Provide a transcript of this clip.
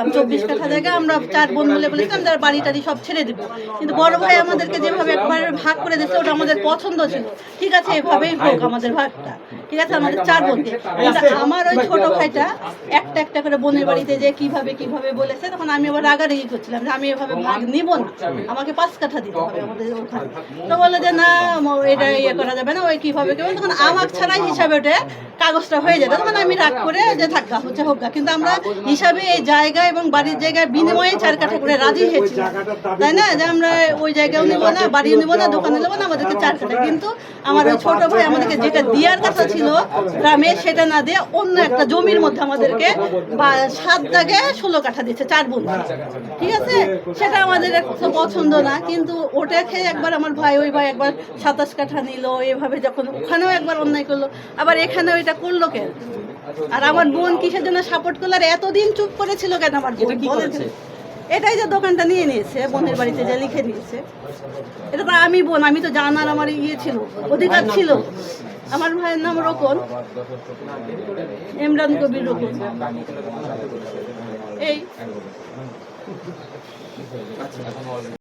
24 কাঠা জায়গা আমরা 4 বোন মিলে বলেছিলাম যে বাড়ি টাড়ি সব ছেড়ে দেবো, কিন্তু বড় ভাই আমাদেরকে যেভাবে একবার ভাগ করে দিচ্ছে ওটা আমাদের পছন্দ ছিল। ঠিক আছে, এভাবেই হোক আমাদের ভাগটা, ঠিক আছে, আমাদের 4 বোনকে। কিন্তু আমার ওই ছোট ভাইটা একটা একটা করে বোনের বাড়িতে যে কিভাবে কিভাবে বলেছে, তখন আমি আবার রাগারাগি করছিলাম যে আমি এভাবে ভাগ নিব না, আমাকে 5 কাঠা দিতে হবে আমাদের ওখানে। তো বলে যে না এটা ইয়ে করা যাবে না, ওই কিভাবে কেমন, তখন আমার ছাড়াই হিসাবে ওটা কাগজটা হয়ে যেত। তখন আমি রাগ করে যে থাকা হচ্ছে হোক, কিন্তু আমরা হিসাবে এই জায়গা এবং বাড়ির জায়গায় বিনিময়ে 4 কাঠা করে রাজি হয়েছি, তাই না, যে আমরা ওই জায়গাও নেব না, বাড়িও নেব না, দোকানে নেব না, আমাদেরকে 4 কাঠা। কিন্তু আমার ওই ছোট ভাই আমাদেরকে যেটা দেওয়ার কথা ছিল গ্রামে সেটা না দিয়ে অন্য একটা জমির মধ্যে আমাদেরকে 7 দাগে 16 কাঠা দিচ্ছে 4 বোন, ঠিক আছে, সেটা আমাদের একটু পছন্দ না। কিন্তু ওটা খেয়ে একবার আমার ভাই ওই ভাই একবার 27 কাঠা নিল, এভাবে যখন ওখানেও একবার অন্যায় করলো, আবার এখানেও এটা করলো কেন? আর আমার বোন কিসের জন্য সাপোর্ট করলো আর এতদিন চুপ করেছিল কেন আমার বোন? এটাই যে দোকানটা নিয়ে নিয়েছে, বোনের বাড়িতে যে লিখে নিয়েছে, এটা তো আমি বোন, আমি তো জানার আমার ইয়ে ছিল, অধিকার ছিল। আমার ভাইয়ের নাম রোকন, ইমরান কবির রোকন। এই